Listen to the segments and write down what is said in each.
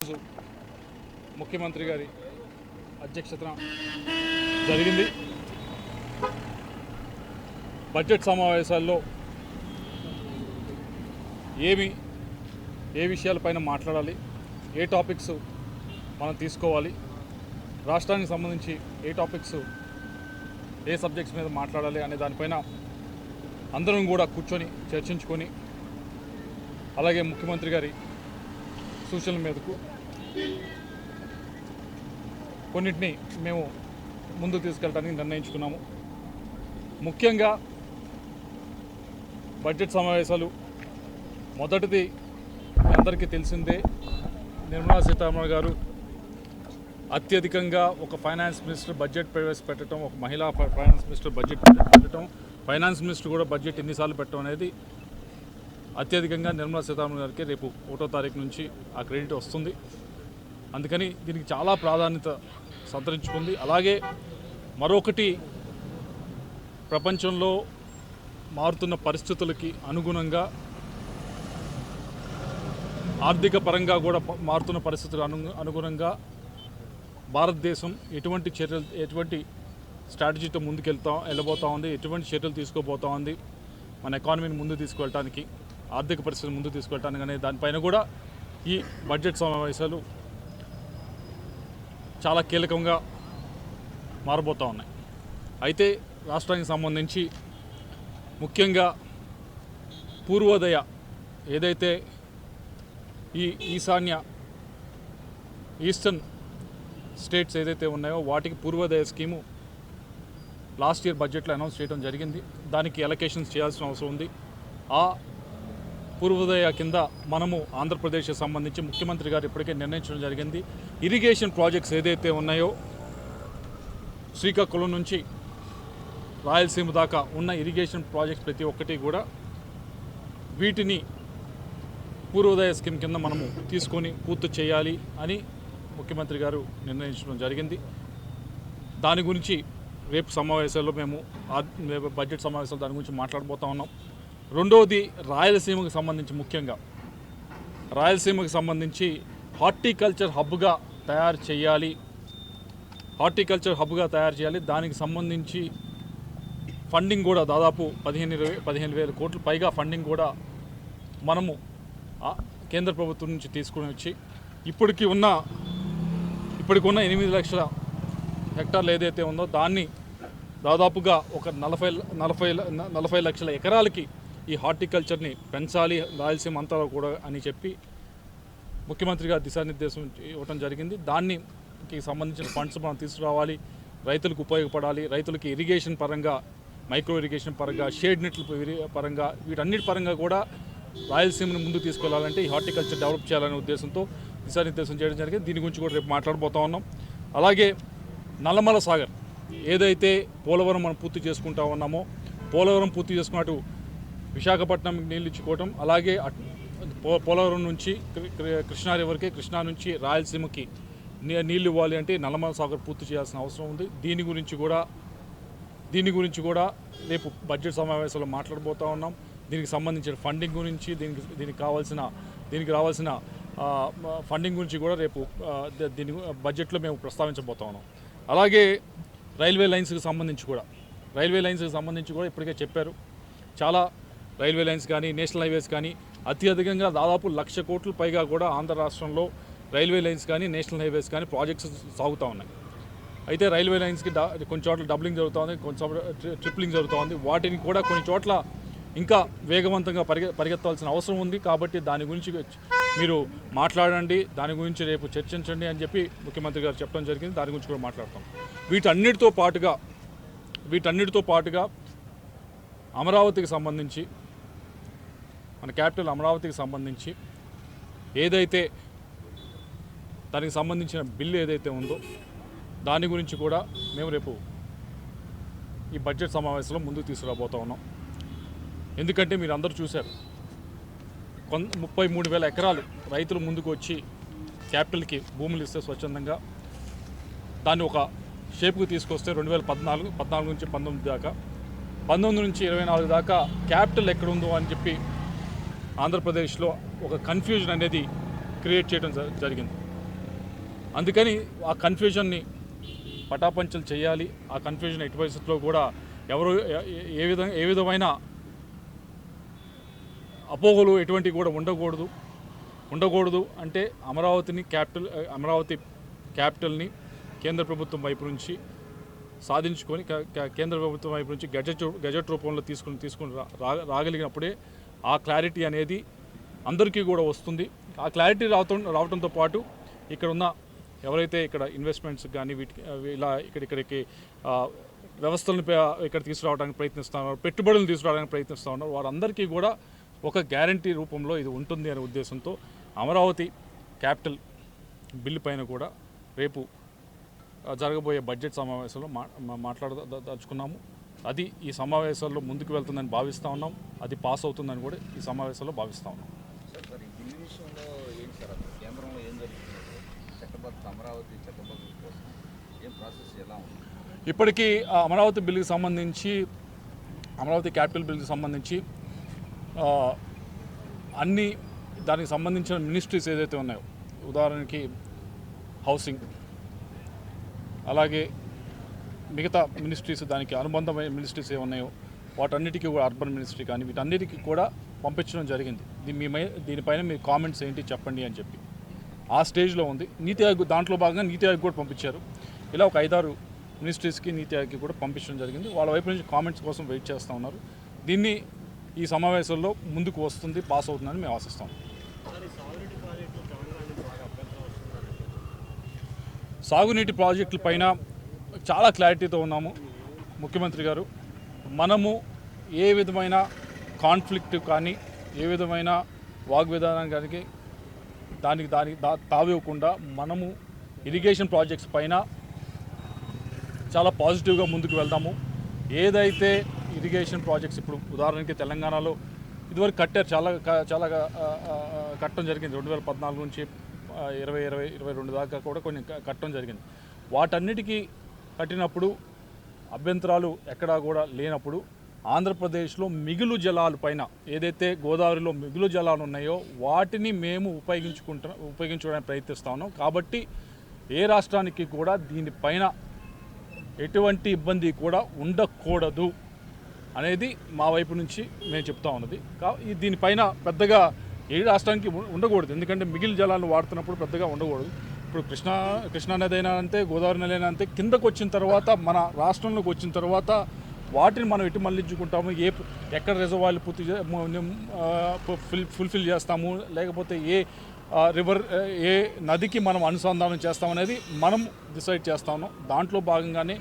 ఈరోజు ముఖ్యమంత్రి గారి అధ్యక్షతన జరిగింది. బడ్జెట్ సమావేశాల్లో ఏ విషయాలపైన మాట్లాడాలి, ఏ టాపిక్స్ మనం తీసుకోవాలి, రాష్ట్రానికి సంబంధించి ఏ టాపిక్స్ ఏ సబ్జెక్ట్స్ మీద మాట్లాడాలి అనే దానిపైన అందరం కూడా కూర్చొని చర్చించుకొని అలాగే ముఖ్యమంత్రి గారి సూచనల మీదకు కొన్నిటిని మేము ముందుకు తీసుకెళ్ళడానికి నిర్ణయించుకున్నాము. ముఖ్యంగా బడ్జెట్ సమావేశాలు మొదటిది అందరికీ తెలిసిందే, నిర్మలా సీతారామన్ గారు అత్యధికంగా ఒక ఫైనాన్స్ మినిస్టర్ బడ్జెట్ ప్రవేశపెట్టడం, ఒక మహిళా ఫైనాన్స్ మినిస్టర్ బడ్జెట్ పెట్టడం, ఫైనాన్స్ మినిస్టర్ కూడా బడ్జెట్ ఎన్నిసార్లు పెట్టడం అనేది అత్యధికంగా నిర్మలా సీతారామన్ గారికి రేపు 1వ తారీఖు నుంచి ఆ క్రెడిట్ వస్తుంది. అందుకని దీనికి చాలా ప్రాధాన్యత సంతరించుకుంది. అలాగే మరొకటి, ప్రపంచంలో మారుతున్న పరిస్థితులకి అనుగుణంగా, ఆర్థిక పరంగా కూడా మారుతున్న పరిస్థితులకు భారతదేశం ఎటువంటి స్ట్రాటజీతో వెళ్ళబోతూ ఉంది, ఎటువంటి చర్యలు తీసుకోబోతూ ఉంది, మన ఎకానమీని ముందుకు తీసుకువెళ్ళడానికి, ఆర్థిక పరిస్థితిని ముందుకు తీసుకెళ్ళడానికి అనే దానిపైన కూడా ఈ బడ్జెట్ సమావేశాలు చాలా కీలకంగా మారబోతూ ఉన్నాయి. అయితే రాష్ట్రానికి సంబంధించి ముఖ్యంగా పూర్వోదయ ఏదైతే ఈ ఈస్టర్న్ స్టేట్స్ ఏదైతే ఉన్నాయో వాటికి పూర్వోదయ స్కీము లాస్ట్ ఇయర్ బడ్జెట్లో అనౌన్స్ చేయడం జరిగింది. దానికి అలొకేషన్స్ చేయాల్సిన అవసరం ఉంది. ఆ పూర్వోదయ కింద మనము ఆంధ్రప్రదేశ్కి సంబంధించి ముఖ్యమంత్రి గారు ఇప్పటికే నిర్ణయించడం జరిగింది. ఇరిగేషన్ ప్రాజెక్ట్స్ ఏదైతే ఉన్నాయో శ్రీకాకుళం నుంచి రాయలసీమ దాకా ఉన్న ఇరిగేషన్ ప్రాజెక్ట్స్ ప్రతి ఒక్కటి కూడా వీటిని పూర్వోదయ స్కీమ్ కింద మనము తీసుకొని పూర్తి చేయాలి అని ముఖ్యమంత్రి గారు నిర్ణయించడం జరిగింది. దాని గురించి రేపు సమావేశాల్లో మేము బడ్జెట్ సమావేశాలు దాని గురించి మాట్లాడబోతా ఉన్నాం. రెండవది, రాయలసీమకు సంబంధించి ముఖ్యంగా రాయలసీమకు సంబంధించి హార్టికల్చర్ హబ్గా తయారు చేయాలి. దానికి సంబంధించి ఫండింగ్ కూడా దాదాపు 15,000 కోట్ల పైగా ఫండింగ్ కూడా మనము కేంద్ర ప్రభుత్వం నుంచి తీసుకుని వచ్చి ఇప్పటికి ఉన్న 8 లక్షల హెక్టార్లు ఏదైతే ఉందో దాన్ని దాదాపుగా ఒక 40 లక్షల ఎకరాలకి ఈ హార్టికల్చర్ని పెంచాలి రాయలసీమ అంతా కూడా అని చెప్పి ముఖ్యమంత్రి గారు దిశానిర్దేశం ఇవ్వడం జరిగింది. దానికి సంబంధించిన ఫండ్స్ మనం తీసుకురావాలి, రైతులకు ఉపయోగపడాలి, రైతులకి ఇరిగేషన్ పరంగా, మైక్రో ఇరిగేషన్ పరంగా, షేడ్ నెట్ల పరంగా, వీటన్నిటి పరంగా కూడా రాయలసీమను ముందుకు తీసుకెళ్లాలంటే ఈ హార్టికల్చర్ డెవలప్ చేయాలనే ఉద్దేశంతో దిశానిర్దేశం చేయడం జరిగింది. దీని గురించి కూడా రేపు మాట్లాడబోతా ఉన్నాం. అలాగే నల్లమల సాగర్ ఏదైతే పోలవరం మనం పూర్తి చేసుకుంటా ఉన్నామో, పోలవరం పూర్తి చేసుకున్నట్టు విశాఖపట్నం నీళ్ళు ఇచ్చుకోవటం, అలాగే పోలవరం నుంచి కృష్ణా రివర్కి, కృష్ణా నుంచి రాయలసీమకి నీళ్ళు ఇవ్వాలి అంటే నల్లమల సాగర్ పూర్తి చేయాల్సిన అవసరం ఉంది. దీని గురించి కూడా రేపు బడ్జెట్ సమావేశంలో మాట్లాడబోతూ ఉన్నాం. దీనికి సంబంధించిన ఫండింగ్ గురించి, దీనికి రావాల్సిన ఫండింగ్ గురించి కూడా రేపు దీని బడ్జెట్లో మేము ప్రస్తావించబోతా ఉన్నాం. అలాగే రైల్వే లైన్స్కి సంబంధించి కూడా ఇప్పటికే చెప్పారు. చాలా రైల్వే లైన్స్ కానీ, నేషనల్ హైవేస్ కానీ అత్యధికంగా దాదాపు 1,00,000 కోట్ల పైగా కూడా ఆంధ్ర రాష్ట్రంలో రైల్వే లైన్స్ కానీ, నేషనల్ హైవేస్ కానీ ప్రాజెక్ట్స్ సాగుతూ ఉన్నాయి. అయితే రైల్వే లైన్స్కి కొన్ని చోట్ల డబ్లింగ్ జరుగుతుంది, కొన్ని చోట్ల ట్రిప్లింగ్ జరుగుతుంది. వాటిని కూడా కొన్ని చోట్ల ఇంకా వేగవంతంగా పరిగెత్తాల్సిన అవసరం ఉంది. కాబట్టి దాని గురించి మీరు మాట్లాడండి, దాని గురించి రేపు చర్చించండి అని చెప్పి ముఖ్యమంత్రి గారు చెప్పడం జరిగింది. దాని గురించి కూడా మాట్లాడతాం. వీటన్నిటితో పాటుగా అమరావతికి సంబంధించి, మన క్యాపిటల్ అమరావతికి సంబంధించి ఏదైతే దానికి సంబంధించిన బిల్లు ఏదైతే ఉందో దాని గురించి కూడా మేము రేపు ఈ బడ్జెట్ సమావేశంలో ముందుకు తీసుకురాబోతా ఉన్నాం. ఎందుకంటే మీరు అందరూ చూశారు, 33,000 ఎకరాలు రైతులు ముందుకు వచ్చి క్యాపిటల్కి భూములు ఇస్తే స్వచ్ఛందంగా దాన్ని ఒక షేప్కి తీసుకొస్తే 2014 నుంచి 19 దాకా, 19 నుంచి 24 దాకా క్యాపిటల్ ఎక్కడ ఉందో అని చెప్పి ఆంధ్రప్రదేశ్లో ఒక కన్ఫ్యూజన్ అనేది క్రియేట్ చేయడం జరిగింది. అందుకని ఆ కన్ఫ్యూజన్ని పటాపంచలు చేయాలి. ఆ కన్ఫ్యూజన్ ఎట్టి పరిస్థితుల్లో కూడా ఎవరు ఏ విధమైన అపోహలు ఎటువంటివి కూడా ఉండకూడదు అంటే అమరావతి క్యాపిటల్ని కేంద్ర ప్రభుత్వం వైపు నుంచి సాధించుకొని కేంద్ర ప్రభుత్వం వైపు నుంచి గెజెట్ రూపంలో తీసుకుని రాగలిగినప్పుడే ఆ క్లారిటీ అనేది అందరికీ కూడా వస్తుంది. ఆ క్లారిటీ రావడంతో పాటు ఇక్కడ ఉన్న ఎవరైతే ఇక్కడ ఇన్వెస్ట్మెంట్స్ కానీ వీటికి ఇలా ఇక్కడికి వ్యవస్థలను ఇక్కడ తీసుకురావడానికి ప్రయత్నిస్తున్నారు, పెట్టుబడులను తీసుకురావడానికి ప్రయత్నిస్తూ ఉన్నారు, వారందరికీ కూడా ఒక గ్యారంటీ రూపంలో ఇది ఉంటుంది అనే ఉద్దేశంతో అమరావతి క్యాపిటల్ బిల్లు పైన కూడా రేపు జరగబోయే బడ్జెట్ సమావేశంలో మాట్లాడదలుచుకున్నాము. అది ఈ సమావేశాల్లో ముందుకు వెళ్తుందని భావిస్తూ ఉన్నాం. అది పాస్ అవుతుందని కూడా ఈ సమావేశంలో భావిస్తూ ఉన్నాం. ఇప్పటికీ అమరావతి బిల్లుకి సంబంధించి అమరావతి క్యాపిటల్ బిల్లుకి సంబంధించి అన్ని దానికి సంబంధించిన మినిస్ట్రీస్ ఏదైతే ఉన్నాయో, ఉదాహరణకి హౌసింగ్, అలాగే మిగతా మినిస్ట్రీస్ దానికి అనుబంధమైన మినిస్ట్రీస్ ఏమున్నాయో వాటన్నిటికీ కూడా అర్బన్ మినిస్ట్రీ కానీ వీటన్నిటికీ కూడా పంపించడం జరిగింది. దీనిపైన మీ కామెంట్స్ ఏంటి చెప్పండి అని చెప్పి ఆ స్టేజ్లో ఉంది. నీతి ఆయోగ్ దాంట్లో భాగంగా నీతి ఆయోగ్ కూడా పంపించారు. ఇలా ఒక 5-6 మినిస్ట్రీస్కి నీతి ఆయోగ్కి కూడా పంపించడం జరిగింది. వాళ్ళ వైపు నుంచి కామెంట్స్ కోసం వెయిట్ చేస్తూ ఉన్నారు. దీన్ని ఈ సమావేశంలో ముందుకు వస్తుంది, పాస్ అవుతుందని మేము ఆశిస్తాం. సాగునీటి ప్రాజెక్టుల పైన చాలా క్లారిటీతో ఉన్నాము. ముఖ్యమంత్రి గారు, మనము ఏ విధమైన కాన్ఫ్లిక్ట్ కానీ ఏ విధమైన వాగ్విధానానికి దానికి తావివ్వకుండా మనము ఇరిగేషన్ ప్రాజెక్ట్స్ పైన చాలా పాజిటివ్గా ముందుకు వెళ్దాము. ఏదైతే ఇరిగేషన్ ప్రాజెక్ట్స్ ఇప్పుడు ఉదాహరణకి తెలంగాణలో ఇదివరకు కట్టారు, చాలా కట్టడం జరిగింది. 2014 నుంచి 2022 దాకా కూడా కొన్ని కట్టడం జరిగింది. వాటన్నిటికీ కట్టినప్పుడు అభ్యంతరాలు ఎక్కడా కూడా లేనప్పుడు ఆంధ్రప్రదేశ్లో మిగులు జలాల పైన ఏదైతే గోదావరిలో మిగులు జలాలు ఉన్నాయో వాటిని మేము ఉపయోగించుకోవడానికి ప్రయత్నిస్తా ఉన్నాం. కాబట్టి ఏ రాష్ట్రానికి కూడా దీనిపైన ఎటువంటి ఇబ్బంది కూడా ఉండకూడదు అనేది మా వైపు నుంచి మేము చెప్తా ఉన్నది. దీనిపైన పెద్దగా ఏ రాష్ట్రానికి ఉండకూడదు, ఎందుకంటే మిగిలిన జలాలను వాడుతున్నప్పుడు పెద్దగా ఉండకూడదు. ఇప్పుడు కృష్ణా నది అయినా అంతే, గోదావరి నది అయినా అంతే, కిందకు వచ్చిన తర్వాత మన రాష్ట్రంలోకి వచ్చిన తర్వాత వాటిని మనం ఎటు మళ్ళించుకుంటాము, ఎక్కడ రిజర్వాయర్లు ఫుల్ఫిల్ చేస్తాము, లేకపోతే ఏ నదికి మనం అనుసంధానం చేస్తామనేది మనం డిసైడ్ చేస్తా ఉన్నాం. దాంట్లో భాగంగానే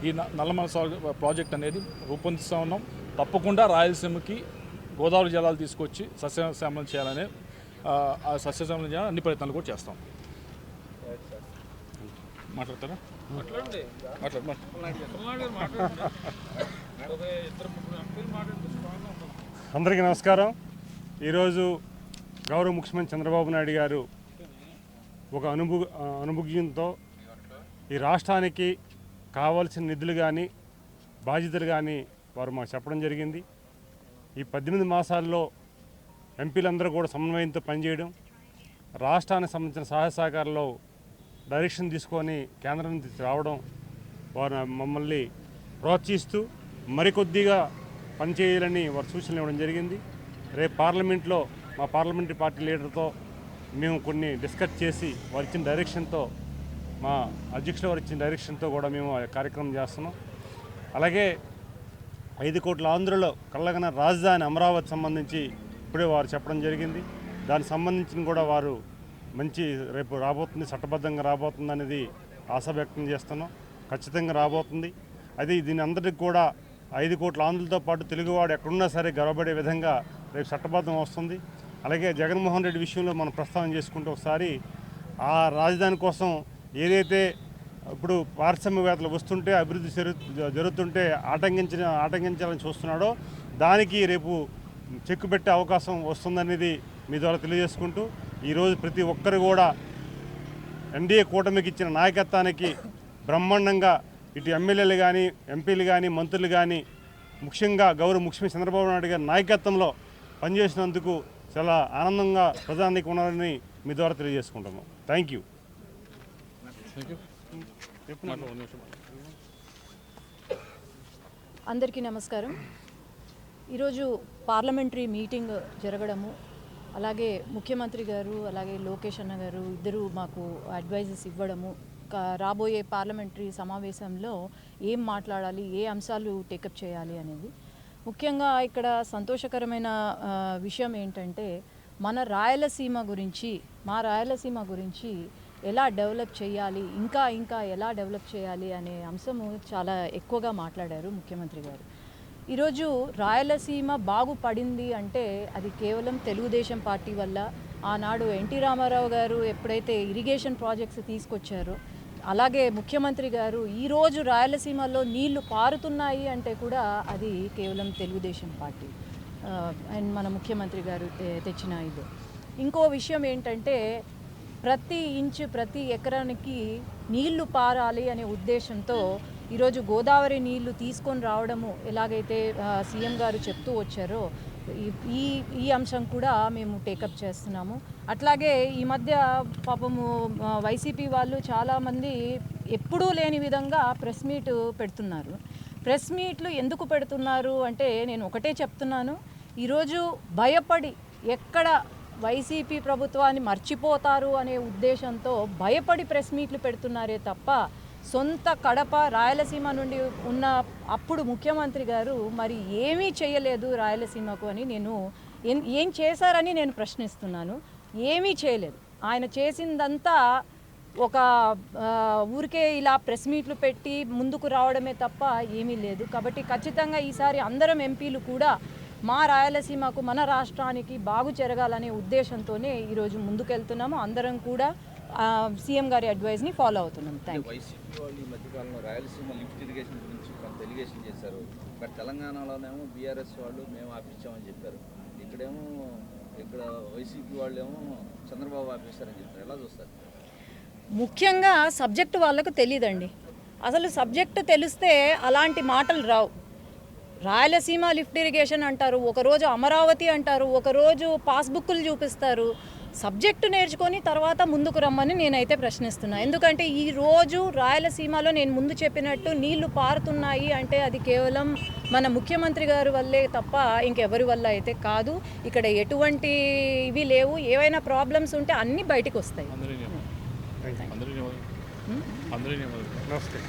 ఈ నల్లమల ప్రాజెక్ట్ అనేది రూపొందిస్తూ ఉన్నాం. తప్పకుండా రాయలసీమకి గోదావరి జలాలు తీసుకొచ్చి సస్యశ్యామలం చేయాలనే అన్ని ప్రయత్నాలు కూడా చేస్తాం. మాట్లాడతారా? అందరికీ నమస్కారం. ఈరోజు గౌరవ ముఖ్యమంత్రి చంద్రబాబు నాయుడు గారు ఒక అనుభూతితో ఈ రాష్ట్రానికి కావాల్సిన నిధులు కానీ బాధ్యతలు కానీ వారు మాకు చెప్పడం జరిగింది. ఈ 18 మాసాల్లో ఎంపీలందరూ కూడా సమన్వయంతో పనిచేయడం, రాష్ట్రానికి సంబంధించిన సహాయ సహకారాల్లో డైరెక్షన్ తీసుకొని కేంద్రం నుంచి రావడం, వారు మమ్మల్ని ప్రోత్సహిస్తూ మరికొద్దిగా పనిచేయాలని వారు సూచనలు ఇవ్వడం జరిగింది. రేపు పార్లమెంట్లో మా పార్లమెంటరీ పార్టీ లీడర్తో మేము కొన్ని డిస్కస్ చేసి వారు ఇచ్చిన డైరెక్షన్తో, మా అధ్యక్షులు వారు ఇచ్చిన డైరెక్షన్తో కూడా మేము కార్యక్రమం చేస్తున్నాం. అలాగే 5 కోట్ల ఆంధ్రలో కళ్ళగన రాజధాని అమరావతి సంబంధించి ఇప్పుడే వారు చెప్పడం జరిగింది. దానికి సంబంధించిన కూడా వారు మంచి రేపు రాబోతుంది, చట్టబద్ధంగా రాబోతుంది అనేది ఆశ వ్యక్తం చేస్తున్నాం. ఖచ్చితంగా రాబోతుంది. అది దీని అందరికీ కూడా 5 కోట్ల ఆంధ్రులతో పాటు తెలుగువాడు ఎక్కడున్నా సరే గర్వపడే విధంగా రేపు చట్టబద్ధం వస్తుంది. అలాగే జగన్మోహన్ రెడ్డి విషయంలో మనం ప్రస్తావన చేసుకుంటూ ఒకసారి ఆ రాజధాని కోసం ఏదైతే ఇప్పుడు పారిశ్రామికవేత్తలు వస్తుంటే అభివృద్ధి జరుగుతుంటే ఆటంకించాలని చూస్తున్నాడో దానికి రేపు చెక్కు పెట్టే అవకాశం వస్తుందనేది మీ ద్వారా తెలియజేసుకుంటూ ఈరోజు ప్రతి ఒక్కరు కూడా ఎన్డీఏ కూటమికి ఇచ్చిన నాయకత్వానికి బ్రహ్మాండంగా ఇటు ఎమ్మెల్యేలు కానీ ఎంపీలు కానీ మంత్రులు కానీ ముఖ్యంగా గౌరవ ముఖ్యమంత్రి చంద్రబాబు నాయుడు గారి నాయకత్వంలో పనిచేసినందుకు చాలా ఆనందంగా ప్రజానికి ఉన్నారని మీ ద్వారా తెలియజేసుకుంటున్నాం. Thank you. అందరికీ నమస్కారం. ఈరోజు పార్లమెంటరీ మీటింగ్ జరగడము, అలాగే ముఖ్యమంత్రి గారు అలాగే లోకేష్ అన్న గారు ఇద్దరు మాకు అడ్వైజెస్ ఇవ్వడము, రాబోయే పార్లమెంటరీ సమావేశంలో ఏం మాట్లాడాలి, ఏ అంశాలు టేకప్ చేయాలి అనేది. ముఖ్యంగా ఇక్కడ సంతోషకరమైన విషయం ఏంటంటే మన రాయలసీమ గురించి, మా రాయలసీమ గురించి ఎలా డెవలప్ చేయాలి, ఇంకా ఎలా డెవలప్ చేయాలి అనే అంశము చాలా ఎక్కువగా మాట్లాడారు ముఖ్యమంత్రి గారు. ఈరోజు రాయలసీమ బాగుపడింది అంటే అది కేవలం తెలుగుదేశం పార్టీ వల్ల. ఆనాడు ఎన్టీ రామారావు గారు ఎప్పుడైతే ఇరిగేషన్ ప్రాజెక్ట్స్ తీసుకొచ్చారో, అలాగే ముఖ్యమంత్రి గారు ఈరోజు రాయలసీమలో నీళ్లు పారుతున్నాయి అంటే కూడా అది కేవలం తెలుగుదేశం పార్టీ అండ్ మన ముఖ్యమంత్రి గారు తెచ్చిన ఇది. ఇంకో విషయం ఏంటంటే ప్రతి ఇంచు ప్రతి ఎకరానికి నీళ్లు పారాలి అనే ఉద్దేశంతో ఈరోజు గోదావరి నీళ్లు తీసుకొని రావడము ఎలాగైతే సీఎం గారు చెప్తూ వచ్చారో ఈ అంశం కూడా మేము టేకప్ చేస్తున్నాము. అట్లాగే ఈ మధ్య పాపము వైసీపీ వాళ్ళు చాలామంది ఎప్పుడూ లేని విధంగా ప్రెస్ మీట్ పెడుతున్నారు. ప్రెస్ మీట్లు ఎందుకు పెడుతున్నారు అంటే నేను ఒకటే చెప్తున్నాను, ఈరోజు భయపడి ఎక్కడ వైసీపీ ప్రభుత్వాన్ని మర్చిపోతారు అనే ఉద్దేశంతో భయపడి ప్రెస్ మీట్లు పెడుతున్నారే తప్ప సొంత కడప రాయలసీమ నుండి ఉన్న అప్పుడు ముఖ్యమంత్రి గారు మరి ఏమీ చేయలేదు రాయలసీమకు అని నేను ఏం చేశారని నేను ప్రశ్నిస్తున్నాను. ఏమీ చేయలేదు. ఆయన చేసిందంతా ఒక ఊరికే ఇలా ప్రెస్ మీట్లు పెట్టి ముందుకు రావడమే తప్ప ఏమీ లేదు. కాబట్టి ఖచ్చితంగా ఈసారి అందరం ఎంపీలు కూడా మా రాయలసీమకు, మన రాష్ట్రానికి బాగు జరగాలనే ఉద్దేశంతోనే ఈరోజు ముందుకెళ్తున్నాము. అందరం కూడా సీఎం గారి అడ్వైజ్ని ఫాలో అవుతున్నాం. Thank you. వైసీపీ వాళ్ళు ఈ మధ్యకాలంలో రాయలసీమ లిఫ్ట్ ఇరిగేషన్ గురించి కొంత ఎలిగేషన్ చేశారు. బట్ తెలంగాణలోనేమో బీఆర్ఎస్ వాళ్ళు మేము ఆపించామని చెప్పారు. ఇక్కడ వైసీపీ వాళ్ళు ఏమో చంద్రబాబు ఆపేశారని చెప్పారు. ఎలా చూస్తారు? ముఖ్యంగా సబ్జెక్టు వాళ్ళకు తెలియదండి. అసలు సబ్జెక్టు తెలిస్తే అలాంటి మాటలు రావు. రాయలసీమ లిఫ్ట్ ఇరిగేషన్ అంటారు, ఒకరోజు అమరావతి అంటారు, ఒకరోజు పాస్బుక్లు చూపిస్తారు. సబ్జెక్టు నేర్చుకొని తర్వాత ముందుకు రమ్మని నేనైతే ప్రశ్నిస్తున్నా. ఎందుకంటే ఈరోజు రాయలసీమలో నేను ముందు చెప్పినట్టు నీళ్లు పారుతున్నాయి అంటే అది కేవలం మన ముఖ్యమంత్రి గారి వల్లే తప్ప ఇంకెవరి వల్ల అయితే కాదు. ఇక్కడ ఎటువంటి ఇవి లేవు. ఏవైనా ప్రాబ్లమ్స్ ఉంటే అన్నీ బయటకు వస్తాయి. నమస్తే.